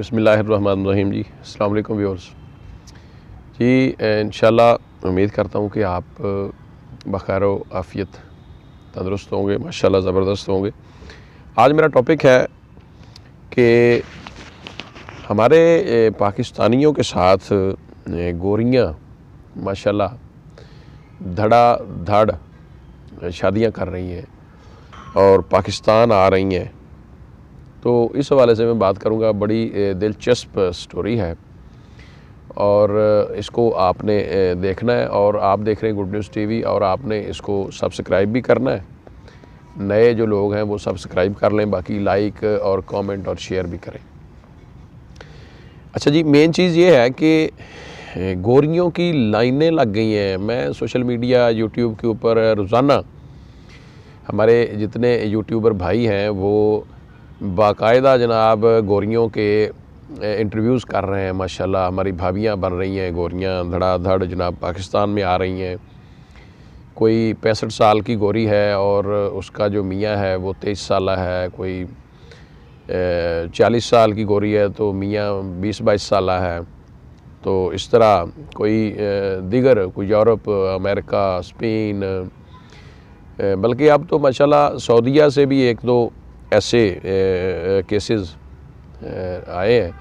بسم اللہ الرحمن الرحیم جی، السلام علیکم ویورز جی، انشاءاللہ امید کرتا ہوں کہ آپ بخیر و عافیت تندرست ہوں گے، ماشاءاللہ زبردست ہوں گے۔ آج میرا ٹاپک ہے کہ ہمارے پاکستانیوں کے ساتھ گوریاں ماشاءاللہ دھڑا دھڑ شادیاں کر رہی ہیں اور پاکستان آ رہی ہیں، تو اس حوالے سے میں بات کروں گا۔ بڑی دلچسپ سٹوری ہے اور اس کو آپ نے دیکھنا ہے، اور آپ دیکھ رہے ہیں گڈ نیوز ٹی وی، اور آپ نے اس کو سبسکرائب بھی کرنا ہے۔ نئے جو لوگ ہیں وہ سبسکرائب کر لیں، باقی لائک اور کامنٹ اور شیئر بھی کریں۔ اچھا جی، مین چیز یہ ہے کہ گوریوں کی لائنیں لگ گئی ہیں۔ میں سوشل میڈیا یوٹیوب کے اوپر روزانہ ہمارے جتنے یوٹیوبر بھائی ہیں وہ باقاعدہ جناب گوریوں کے انٹرویوز کر رہے ہیں۔ ماشاءاللہ ہماری بھابیاں بن رہی ہیں، گوریاں دھڑا دھڑ جناب پاکستان میں آ رہی ہیں۔ کوئی 65 سال کی گوری ہے اور اس کا جو میاں ہے وہ 23 سالہ ہے، کوئی 40 سال کی گوری ہے تو میاں 20-22 سالہ ہے۔ تو اس طرح کوئی دیگر کوئی یورپ، امریکہ، اسپین، بلکہ اب تو ماشاءاللہ سعودیہ سے بھی ایک دو ایسے کیسز آئے ہیں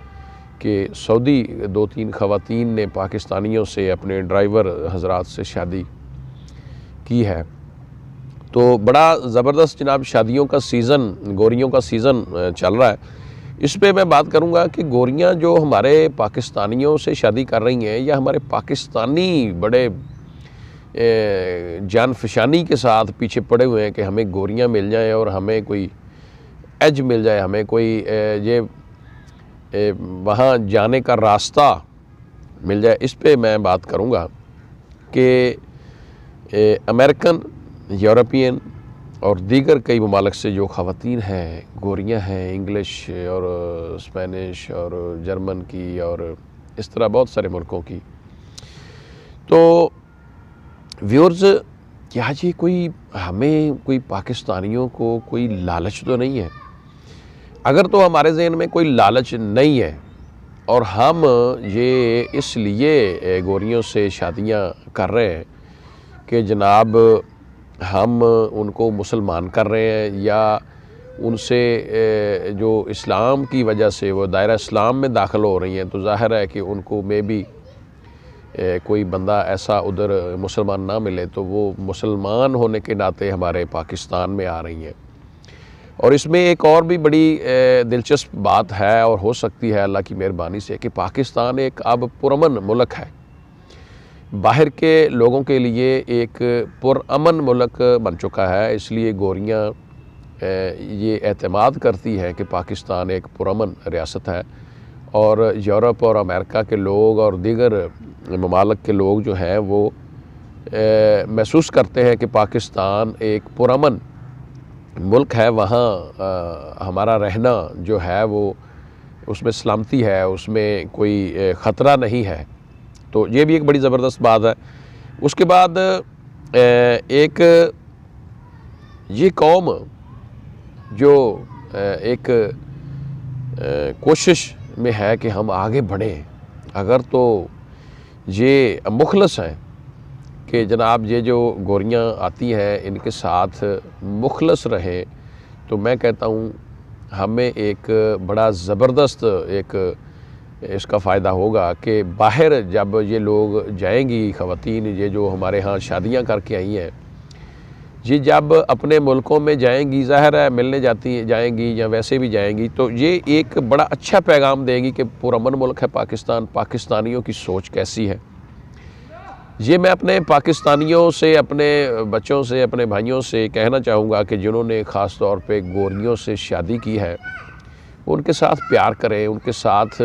کہ سعودی 2-3 خواتین نے پاکستانیوں سے، اپنے ڈرائیور حضرات سے شادی کی ہے۔ تو بڑا زبردست جناب شادیوں کا سیزن، گوریوں کا سیزن چل رہا ہے۔ اس پہ میں بات کروں گا کہ گوریاں جو ہمارے پاکستانیوں سے شادی کر رہی ہیں، یا ہمارے پاکستانی بڑے جان فشانی کے ساتھ پیچھے پڑے ہوئے ہیں کہ ہمیں گوریاں مل جائیں اور ہمیں کوئی ایج مل جائے، ہمیں کوئی یہ وہاں جانے کا راستہ مل جائے، اس پہ میں بات کروں گا کہ امریکن، یورپین اور دیگر کئی ممالک سے جو خواتین ہیں، گوریاں ہیں، انگلش اور اسپینش اور جرمن کی اور اس طرح بہت سارے ملکوں کی، تو ویورز کیا یہ کوئی ہمیں کوئی پاکستانیوں کو کوئی لالچ تو نہیں ہے؟ اگر تو ہمارے ذہن میں کوئی لالچ نہیں ہے اور ہم یہ اس لیے گوریوں سے شادیاں کر رہے ہیں کہ جناب ہم ان کو مسلمان کر رہے ہیں، یا ان سے جو اسلام کی وجہ سے وہ دائرہ اسلام میں داخل ہو رہی ہیں، تو ظاہر ہے کہ ان کو میں بھی کوئی بندہ ایسا ادھر مسلمان نہ ملے تو وہ مسلمان ہونے کے ناطے ہمارے پاکستان میں آ رہی ہیں۔ اور اس میں ایک اور بھی بڑی دلچسپ بات ہے اور ہو سکتی ہے اللہ کی مہربانی سے، کہ پاکستان ایک اب پرامن ملک ہے، باہر کے لوگوں کے لیے ایک پرامن ملک بن چکا ہے۔ اس لیے گوریاں یہ اعتماد کرتی ہے کہ پاکستان ایک پرامن ریاست ہے، اور یورپ اور امریکہ کے لوگ اور دیگر ممالک کے لوگ جو ہیں وہ محسوس کرتے ہیں کہ پاکستان ایک پرامن ملک ہے، وہاں ہمارا رہنا جو ہے وہ اس میں سلامتی ہے، اس میں کوئی خطرہ نہیں ہے۔ تو یہ بھی ایک بڑی زبردست بات ہے۔ اس کے بعد ایک یہ قوم جو ایک کوشش میں ہے کہ ہم آگے بڑھیں، اگر تو یہ مخلص ہیں کہ جناب یہ جو گوریاں آتی ہیں ان کے ساتھ مخلص رہیں، تو میں کہتا ہوں ہمیں ایک بڑا زبردست ایک اس کا فائدہ ہوگا کہ باہر جب یہ لوگ جائیں گی، خواتین یہ جو ہمارے ہاں شادیاں کر کے آئی ہیں، یہ جب اپنے ملکوں میں جائیں گی، ظاہر ہے ملنے جائیں گی یا ویسے بھی جائیں گی، تو یہ ایک بڑا اچھا پیغام دے گی کہ پرامن ملک ہے پاکستان، پاکستانیوں کی سوچ کیسی ہے۔ یہ میں اپنے پاکستانیوں سے، اپنے بچوں سے، اپنے بھائیوں سے کہنا چاہوں گا کہ جنہوں نے خاص طور پہ گوریوں سے شادی کی ہے، ان کے ساتھ پیار کریں، ان کے ساتھ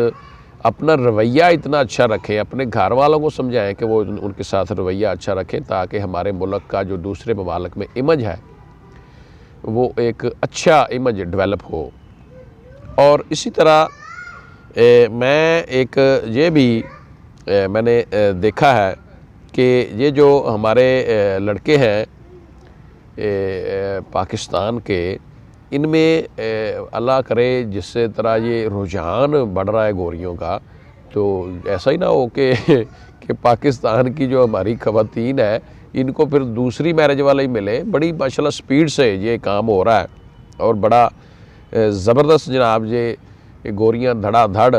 اپنا رویہ اتنا اچھا رکھیں، اپنے گھر والوں کو سمجھائیں کہ وہ ان کے ساتھ رویہ اچھا رکھیں، تاکہ ہمارے ملک کا جو دوسرے ممالک میں امیج ہے وہ ایک اچھا امیج ڈیولپ ہو۔ اور اسی طرح میں ایک یہ بھی میں نے دیکھا ہے کہ یہ جو ہمارے لڑکے ہیں پاکستان کے، ان میں اللہ کرے جس سے طرح یہ رجحان بڑھ رہا ہے گوریوں کا، تو ایسا ہی نہ ہو کہ پاکستان کی جو ہماری خواتین ہے ان کو پھر دوسری میرج والا ہی ملے۔ بڑی ماشاءاللہ سپیڈ سے یہ کام ہو رہا ہے اور بڑا زبردست جناب یہ گوریاں دھڑا دھڑ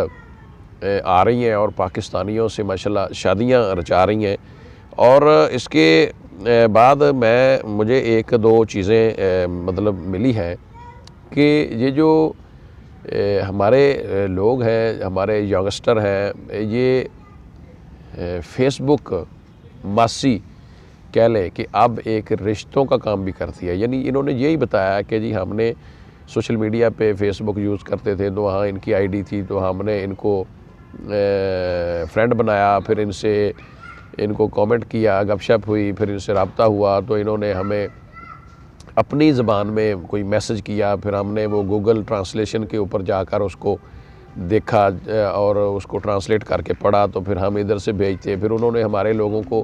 آ رہی ہیں اور پاکستانیوں سے ماشاءاللہ شادیاں رچا رہی ہیں۔ اور اس کے بعد مجھے ایک دو چیزیں مطلب ملی ہیں کہ یہ جو ہمارے لوگ ہیں، ہمارے ینگسٹر ہیں، یہ فیس بک ماسی کہہ لیں کہ اب ایک رشتوں کا کام بھی کرتی ہے۔ یعنی انہوں نے یہی بتایا کہ جی ہم نے سوشل میڈیا پہ فیس بک یوز کرتے تھے تو وہاں ان کی آئی ڈی تھی، تو ہم نے ان کو فرینڈ بنایا، پھر ان کو کامنٹ کیا، گپ شپ ہوئی، پھر ان سے رابطہ ہوا، تو انہوں نے ہمیں اپنی زبان میں کوئی میسج کیا، پھر ہم نے وہ گوگل ٹرانسلیشن کے اوپر جا کر اس کو دیکھا اور اس کو ٹرانسلیٹ کر کے پڑھا، تو پھر ہم ادھر سے بھیجتے، پھر انہوں نے ہمارے لوگوں کو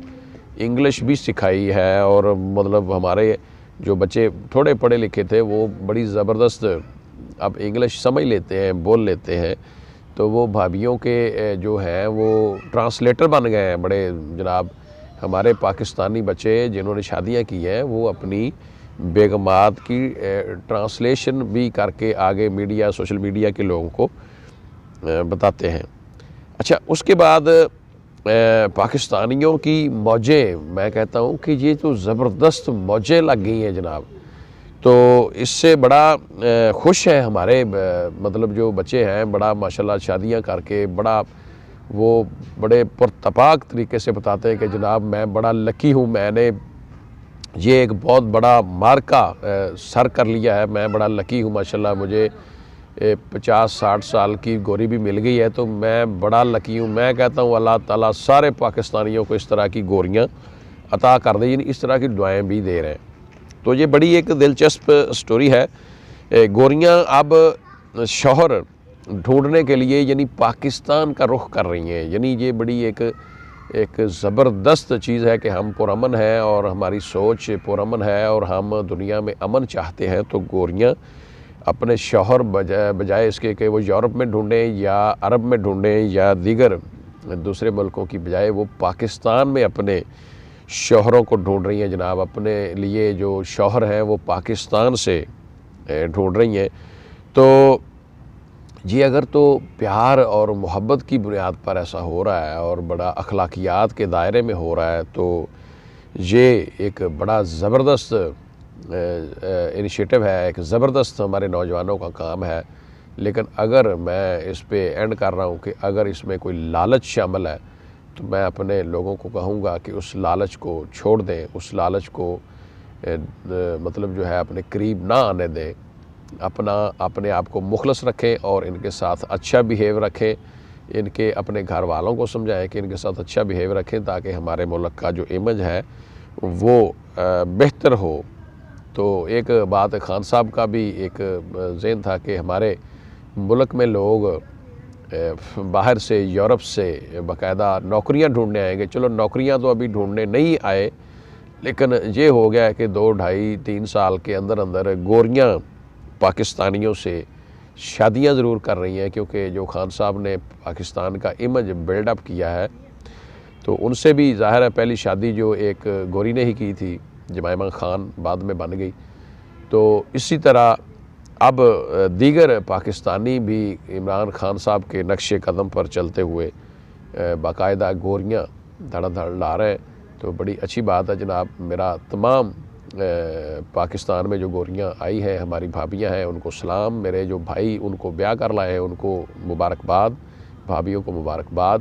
انگلش بھی سکھائی ہے، اور مطلب ہمارے جو بچے تھوڑے پڑھے لکھے تھے وہ بڑی زبردست اب انگلش سمجھ لیتے ہیں، بول لیتے ہیں، تو وہ بھابھیوں کے جو ہیں وہ ٹرانسلیٹر بن گئے ہیں بڑے جناب۔ ہمارے پاکستانی بچے جنہوں نے شادیاں کی ہیں وہ اپنی بیگمات کی ٹرانسلیشن بھی کر کے آگے میڈیا، سوشل میڈیا کے لوگوں کو بتاتے ہیں۔ اچھا، اس کے بعد پاکستانیوں کی موجیں، میں کہتا ہوں کہ یہ تو زبردست موجیں لگ گئی ہیں جناب، تو اس سے بڑا خوش ہیں ہمارے مطلب جو بچے ہیں، بڑا ماشاءاللہ شادیاں کر کے بڑا وہ بڑے پرتپاک طریقے سے بتاتے ہیں کہ جناب میں بڑا لکی ہوں، میں نے یہ ایک بہت بڑا مارکا سر کر لیا ہے، میں بڑا لکی ہوں ماشاءاللہ، مجھے 50-60 سال کی گوری بھی مل گئی ہے، تو میں بڑا لکی ہوں۔ میں کہتا ہوں اللہ تعالیٰ سارے پاکستانیوں کو اس طرح کی گوریاں عطا کر دیں، اس طرح کی دعائیں بھی دے رہے ہیں۔ تو یہ بڑی ایک دلچسپ سٹوری ہے۔ گوریاں اب شوہر ڈھونڈنے کے لیے یعنی پاکستان کا رخ کر رہی ہیں، یعنی یہ بڑی ایک زبردست چیز ہے کہ ہم پرامن ہیں اور ہماری سوچ پرامن ہے اور ہم دنیا میں امن چاہتے ہیں، تو گوریاں اپنے شوہر بجائے اس کے کہ وہ یورپ میں ڈھونڈیں یا عرب میں ڈھونڈیں یا دیگر دوسرے ملکوں کی بجائے، وہ پاکستان میں اپنے شوہروں کو ڈھونڈ رہی ہیں جناب۔ اپنے لیے جو شوہر ہیں وہ پاکستان سے ڈھونڈ رہی ہیں۔ تو جی اگر تو پیار اور محبت کی بنیاد پر ایسا ہو رہا ہے اور بڑا اخلاقیات کے دائرے میں ہو رہا ہے، تو یہ ایک بڑا زبردست انیشیٹو ہے، ایک زبردست ہمارے نوجوانوں کا کام ہے۔ لیکن اگر میں اس پہ اینڈ کر رہا ہوں کہ اگر اس میں کوئی لالچ شامل ہے تو میں اپنے لوگوں کو کہوں گا کہ اس لالچ کو چھوڑ دیں، اس لالچ کو مطلب جو ہے اپنے قریب نہ آنے دیں، اپنے آپ کو مخلص رکھیں اور ان کے ساتھ اچھا بیہیو رکھیں، ان کے اپنے گھر والوں کو سمجھائیں کہ ان کے ساتھ اچھا بیہیو رکھیں تاکہ ہمارے ملک کا جو امیج ہے وہ بہتر ہو۔ تو ایک بات خان صاحب کا بھی ایک ذہن تھا کہ ہمارے ملک میں لوگ باہر سے یورپ سے باقاعدہ نوکریاں ڈھونڈنے آئیں گے۔ چلو نوکریاں تو ابھی ڈھونڈنے نہیں آئے، لیکن یہ ہو گیا کہ 2-2.5-3 سال کے اندر گوریاں پاکستانیوں سے شادیاں ضرور کر رہی ہیں، کیونکہ جو خان صاحب نے پاکستان کا امیج بلڈ اپ کیا ہے تو ان سے بھی ظاہر ہے پہلی شادی جو ایک گوری نے ہی کی تھی، جمائمہ خان بعد میں بن گئی۔ تو اسی طرح اب دیگر پاکستانی بھی عمران خان صاحب کے نقش قدم پر چلتے ہوئے باقاعدہ گوریاں دھڑا دھڑ لا رہے ہیں، تو بڑی اچھی بات ہے جناب۔ میرا تمام پاکستان میں جو گوریاں آئی ہیں، ہماری بھابیاں ہیں، ان کو سلام، میرے جو بھائی ان کو بیاہ کر لائے ہیں ان کو مبارکباد، بھابیوں کو مبارکباد۔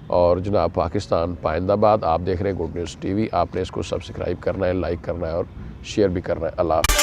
اور جناب پاکستان پائندہ باد، آپ دیکھ رہے ہیں گڈ نیوز ٹی وی، آپ نے اس کو سبسکرائب کرنا ہے، لائک کرنا ہے اور شیئر بھی کرنا ہے۔ اللہ حافظ۔